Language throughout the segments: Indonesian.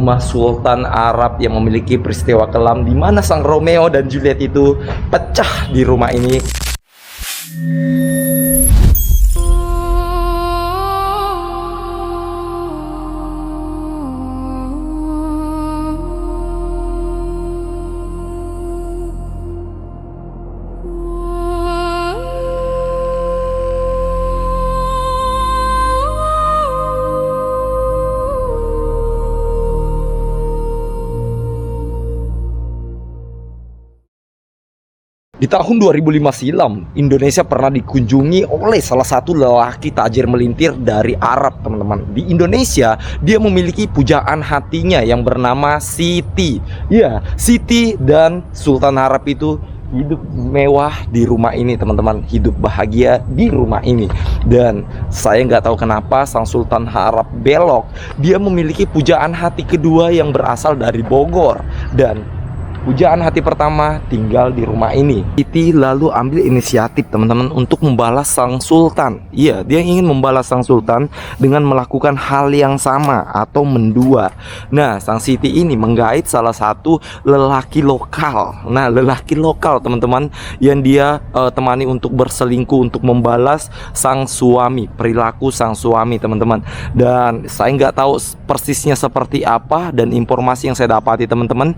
rumah Sultan Arab yang memiliki peristiwa kelam di mana sang Romeo dan Juliet itu pecah di rumah ini. Di tahun 2005 silam, Indonesia pernah dikunjungi oleh salah satu lelaki tajir melintir dari Arab, teman-teman. Di Indonesia, dia memiliki pujaan hatinya yang bernama Siti. Ya, Siti dan Sultan Arab itu hidup mewah di rumah ini, teman-teman. Hidup bahagia di rumah ini. Dan saya nggak tahu kenapa sang Sultan Arab belok. Dia memiliki pujaan hati kedua yang berasal dari Bogor. Dan pujaan hati pertama tinggal di rumah ini. Siti lalu ambil inisiatif, teman-teman, untuk membalas sang sultan. Iya, dia ingin membalas sang sultan dengan melakukan hal yang sama atau mendua. Nah, sang Siti ini menggait salah satu lelaki lokal. Nah, lelaki lokal, teman-teman, yang dia temani untuk berselingkuh, untuk membalas sang suami, perilaku sang suami, teman-teman. Dan saya nggak tahu persisnya seperti apa, dan informasi yang saya dapati, teman-teman,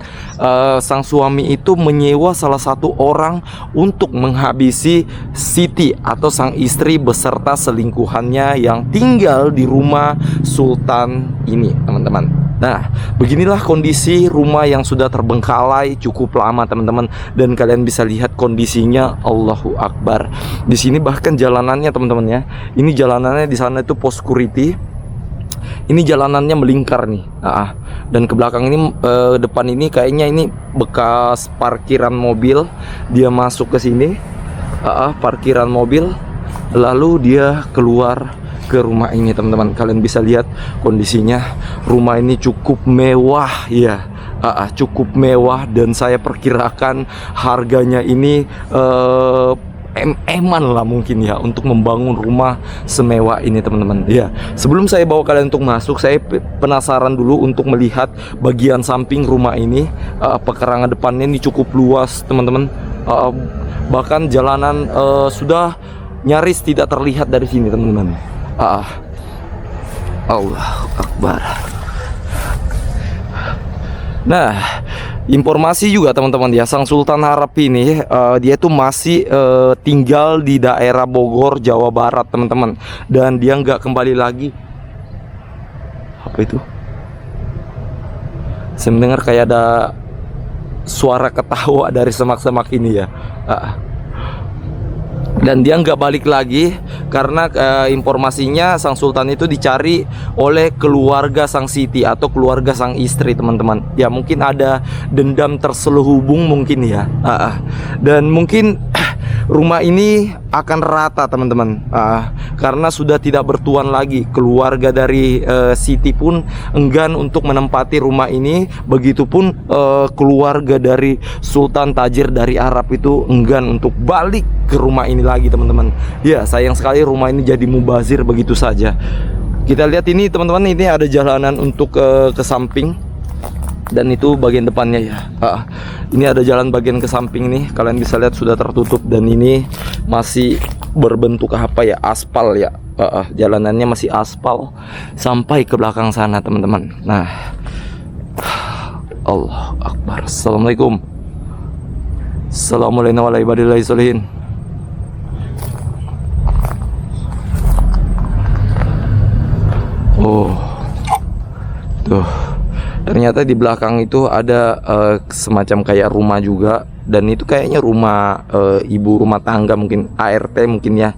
sang suami itu menyewa salah satu orang untuk menghabisi Siti atau sang istri beserta selingkuhannya yang tinggal di rumah Sultan ini, teman-teman. Nah, beginilah kondisi rumah yang sudah terbengkalai cukup lama, teman-teman, dan kalian bisa lihat kondisinya. Allahu Akbar. Di sini bahkan jalanannya, teman-teman, ya. Ini jalanannya, di sana itu pos security. Ini jalanannya melingkar nih. Dan ke belakang ini, depan ini kayaknya ini bekas parkiran mobil. Dia masuk ke sini, parkiran mobil, lalu dia keluar ke rumah ini, teman-teman. Kalian bisa lihat kondisinya. Rumah ini cukup mewah, ya. Cukup mewah, dan saya perkirakan harganya ini eman lah mungkin ya untuk membangun rumah semewah ini, teman-teman. Ya, sebelum saya bawa kalian untuk masuk, saya penasaran dulu untuk melihat bagian samping rumah ini. Pekarangan depannya ini cukup luas, teman-teman. Bahkan jalanan sudah nyaris tidak terlihat dari sini, teman-teman. Allahu Akbar. Nah, informasi juga, teman-teman, ya, sang Sultan Arab ini dia tuh masih tinggal di daerah Bogor, Jawa Barat, teman-teman. Dan dia nggak kembali lagi. Apa itu? Saya mendengar kayak ada suara ketawa dari semak-semak ini, ya. Dan dia nggak balik lagi karena informasinya sang sultan itu dicari oleh keluarga sang Siti atau keluarga sang istri, teman-teman. Ya, mungkin ada dendam terselubung mungkin, ya. Dan mungkin rumah ini akan rata, teman-teman, karena sudah tidak bertuan lagi. Keluarga dari Siti pun enggan untuk menempati rumah ini. Begitupun keluarga dari Sultan Tajir dari Arab itu enggan untuk balik ke rumah ini lagi, teman-teman. Ya, sayang sekali rumah ini jadi mubazir begitu saja. Kita lihat ini, teman-teman, ini ada jalanan untuk ke samping. Dan itu bagian depannya, ya. Ini ada jalan bagian ke samping nih. Kalian bisa lihat sudah tertutup, dan ini masih berbentuk apa ya, aspal, ya. Jalanannya masih aspal sampai ke belakang sana, teman-teman. Nah, Allahu Akbar. Assalamualaikum. Assalamualaikum warahmatullahi wabarakatuh. Oh, tuh. Ternyata di belakang itu ada semacam kayak rumah juga. Dan itu kayaknya rumah ibu rumah tangga, mungkin ART mungkin, ya.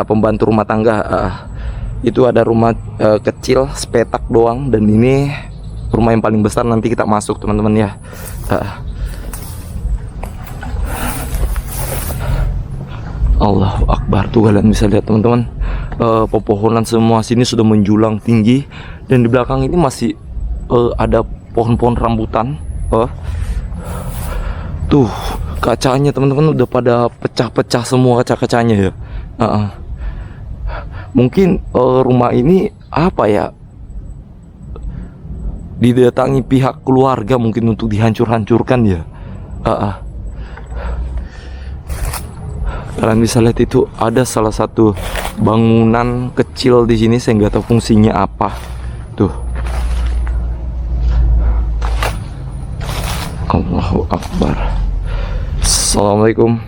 Pembantu rumah tangga. Itu ada rumah kecil sepetak doang. Dan ini rumah yang paling besar. Nanti kita masuk, teman-teman, ya. Allahu Akbar. Tuh kalian bisa lihat, teman-teman, pepohonan semua sini sudah menjulang tinggi. Dan di belakang ini masih ada pohon-pohon rambutan. Tuh kacanya, teman-teman, udah pada pecah-pecah semua kaca-kacanya, ya. Mungkin rumah ini apa ya, didatangi pihak keluarga mungkin untuk dihancur-hancurkan ya. Kalian bisa lihat itu ada salah satu bangunan kecil di sini, saya nggak tahu fungsinya apa. Tuh. Allahu Akbar. Assalamualaikum.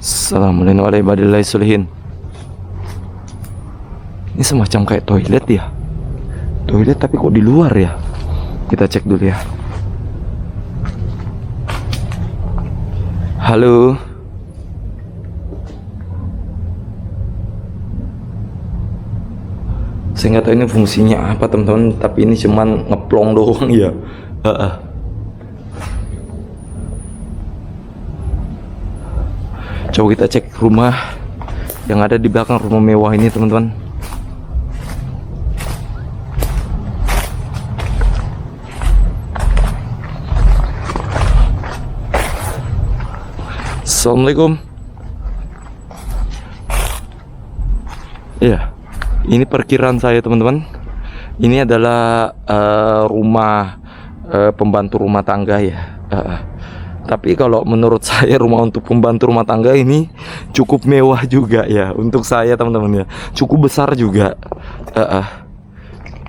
Assalamualaikum warahmatullahi wabarakatuh. Ini semacam kayak toilet ya. Toilet tapi kok di luar ya. Kita cek dulu ya. Halo. Saya nggak tahu ini fungsinya apa teman-teman, tapi ini cuman ngeplong doang ya. Coba kita cek rumah yang ada di belakang rumah mewah ini teman-teman. Assalamualaikum. Ya, ini perkiraan saya teman-teman. Ini adalah rumah pembantu rumah tangga ya. Tapi kalau menurut saya rumah untuk pembantu rumah tangga ini cukup mewah juga ya untuk saya teman-teman ya. Cukup besar juga.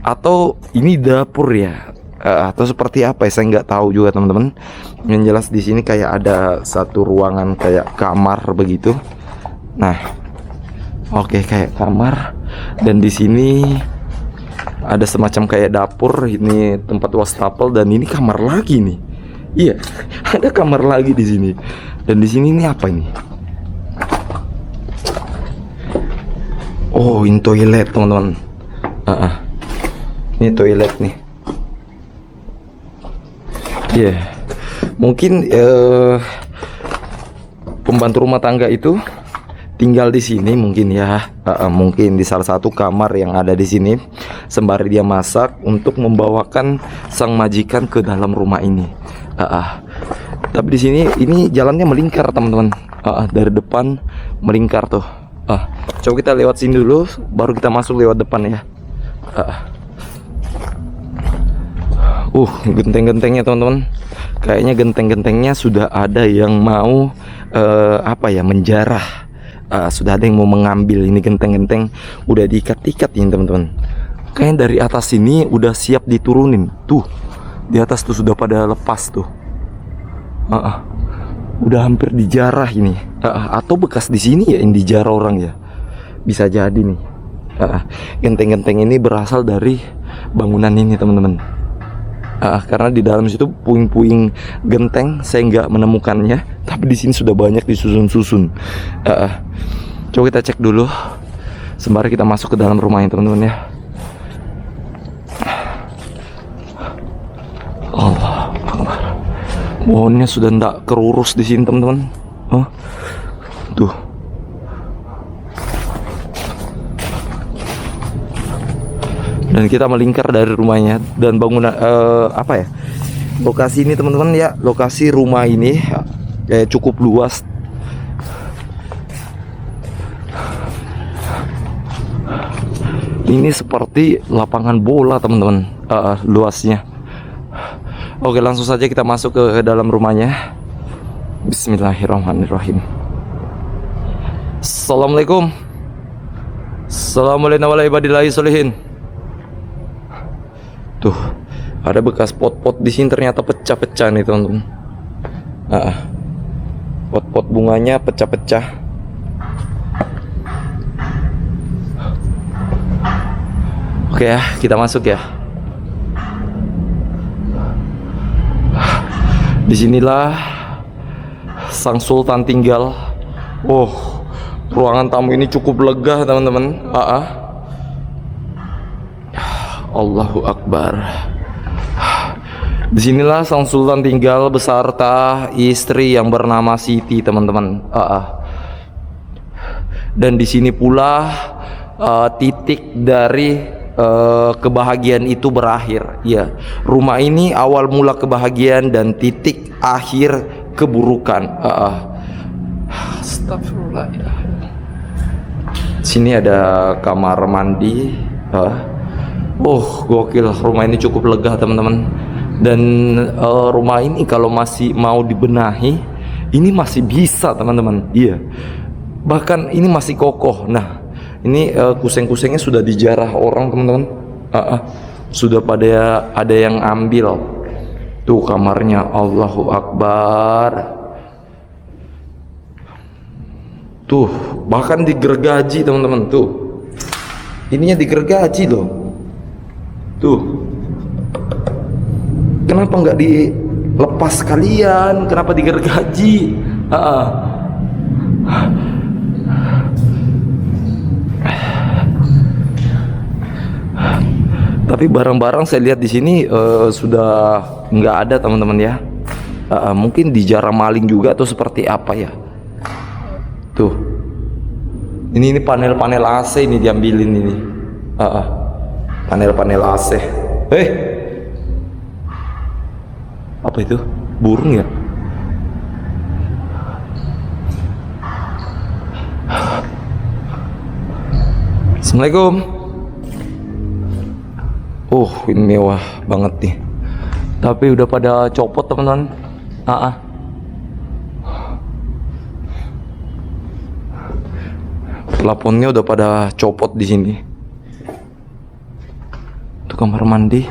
Atau ini dapur ya. Atau seperti apa ya, saya nggak tahu juga teman-teman. Yang jelas di sini kayak ada satu ruangan kayak kamar begitu. Nah, oke, kayak kamar. Dan di sini ada semacam kayak dapur. Ini tempat wastafel dan ini kamar lagi nih. Iya, ada kamar lagi di sini. Dan di sini ini apa ini? Oh, ini toilet teman-teman. Ini toilet nih. Iya, mungkin pembantu rumah tangga itu tinggal di sini mungkin ya. Mungkin di salah satu kamar yang ada di sini sembari dia masak untuk membawakan sang majikan ke dalam rumah ini. Tapi di sini ini jalannya melingkar teman-teman. Dari depan melingkar tuh. Coba kita lewat sini dulu, baru kita masuk lewat depan ya. Genteng-gentengnya teman-teman. Kayaknya genteng-gentengnya sudah ada yang mau menjarah. Sudah ada yang mau mengambil. Ini genteng-genteng udah diikat-ikat ini teman-teman. Kayaknya dari atas ini udah siap diturunin. Tuh, di atas tuh sudah pada lepas tuh. Udah hampir dijarah ini. Atau bekas di sini ya yang dijarah orang ya. Bisa jadi nih. Genteng-genteng ini berasal dari bangunan ini teman-teman. Karena di dalam situ puing-puing genteng saya nggak menemukannya, tapi di sini sudah banyak disusun-susun. Coba kita cek dulu sembari kita masuk ke dalam rumahnya teman-teman ya. Allah, pohonnya sudah nggak kerurus di sini teman-teman. Tuh. Dan kita melingkar dari rumahnya dan bangunan lokasi ini teman-teman ya, lokasi rumah ini cukup luas. Ini seperti lapangan bola teman-teman, luasnya. Oke, langsung saja kita masuk ke dalam rumahnya. Bismillahirrahmanirrahim. Assalamualaikum. Assalamualaikum warahmatullahi wabarakatuh. Tuh, ada bekas pot-pot di sini ternyata pecah-pecah nih teman-teman. Pot-pot bunganya pecah-pecah. Oke ya, kita masuk ya. Disinilah sang sultan tinggal. Ruangan tamu ini cukup lega teman-teman. Allahu Akbar. Disinilah sang sultan tinggal beserta istri yang bernama Siti teman-teman. Dan di sini pula titik dari kebahagiaan itu berakhir. Ya, rumah ini awal mula kebahagiaan dan titik akhir keburukan. Astagfirullah. Sini ada kamar mandi. Oh, gokil, rumah ini cukup lega teman-teman. Dan rumah ini kalau masih mau dibenahi, ini masih bisa teman-teman. Iya, bahkan ini masih kokoh. Nah, ini kuseng-kusengnya sudah dijarah orang teman-teman. Sudah pada ada yang ambil. Tuh kamarnya, Allahu Akbar. Tuh, bahkan digergaji teman-teman. Tuh, ininya digergaji loh. Tuh, kenapa nggak dilepas kalian? Kenapa digergaji? Tapi barang-barang saya lihat di sini sudah nggak ada teman-teman ya. Mungkin dijarah maling juga atau seperti apa ya. Tuh, ini panel-panel AC ini diambilin ini. Panel-panel AC. Apa itu? Burung ya? Assalamualaikum. Ini mewah banget nih. Tapi udah pada copot teman-teman. Plafonnya udah pada copot di sini. Itu kamar mandi.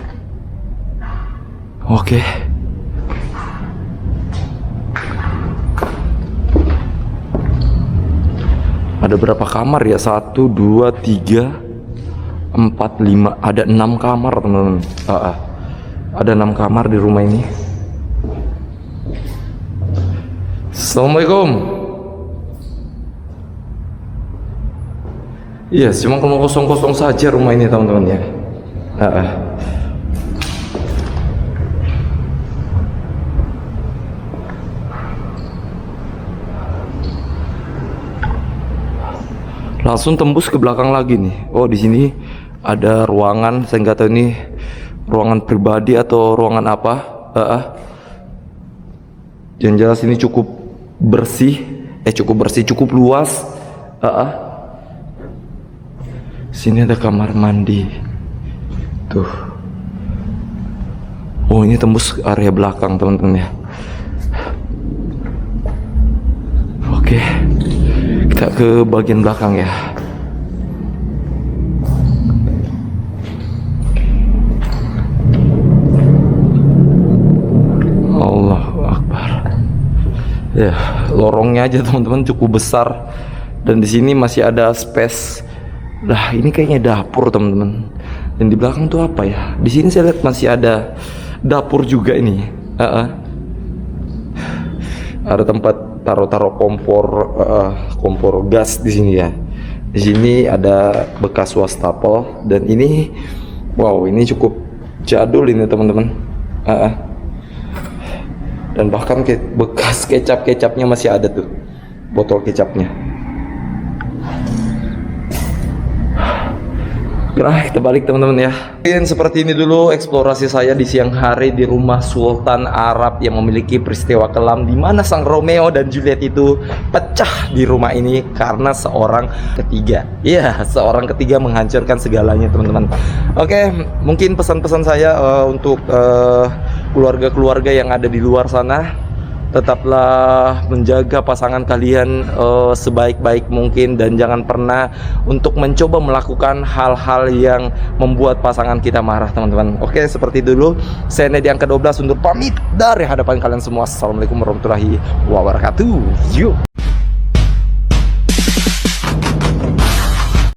Oke. Ada berapa kamar ya? 1, 2, 3, 4, 5. Ada 6 kamar teman-teman. Ada 6 kamar di rumah ini. Assalamualaikum. Iya, cuma kalau kosong-kosong saja rumah ini teman-teman ya. Langsung tembus ke belakang lagi nih. Oh, di sini ada ruangan. Saya nggak tahu ini ruangan pribadi atau ruangan apa. Yang jelas ini cukup bersih. Cukup luas. Sini ada kamar mandi. Tuh. Oh, ini tembus area belakang teman-teman ya. Oke. Kita ke bagian belakang ya. Allahu Akbar. Ya, lorongnya aja teman-teman cukup besar. Dan di sini masih ada space. Lah, ini kayaknya dapur teman-teman. Dan di belakang tuh apa ya? Di sini saya lihat masih ada dapur juga ini. Ada tempat taruh kompor gas di sini ya. Di sini ada bekas wastafel dan ini, wow, ini cukup jadul ini teman-teman. Dan bahkan bekas kecapnya masih ada tuh, botol kecapnya. Nah, kita balik teman-teman ya. Mungkin seperti ini dulu eksplorasi saya di siang hari di rumah Sultan Arab yang memiliki peristiwa kelam di mana sang Romeo dan Juliet itu pecah di rumah ini karena seorang ketiga. Iya, seorang ketiga menghancurkan segalanya teman-teman. Oke, mungkin pesan-pesan saya untuk keluarga-keluarga yang ada di luar sana. Tetaplah menjaga pasangan kalian sebaik-baik mungkin dan jangan pernah untuk mencoba melakukan hal-hal yang membuat pasangan kita marah teman-teman. Oke, seperti dulu saya Nedi yang ke-12 undur pamit dari hadapan kalian semua. Assalamualaikum warahmatullahi wabarakatuh. Yuk.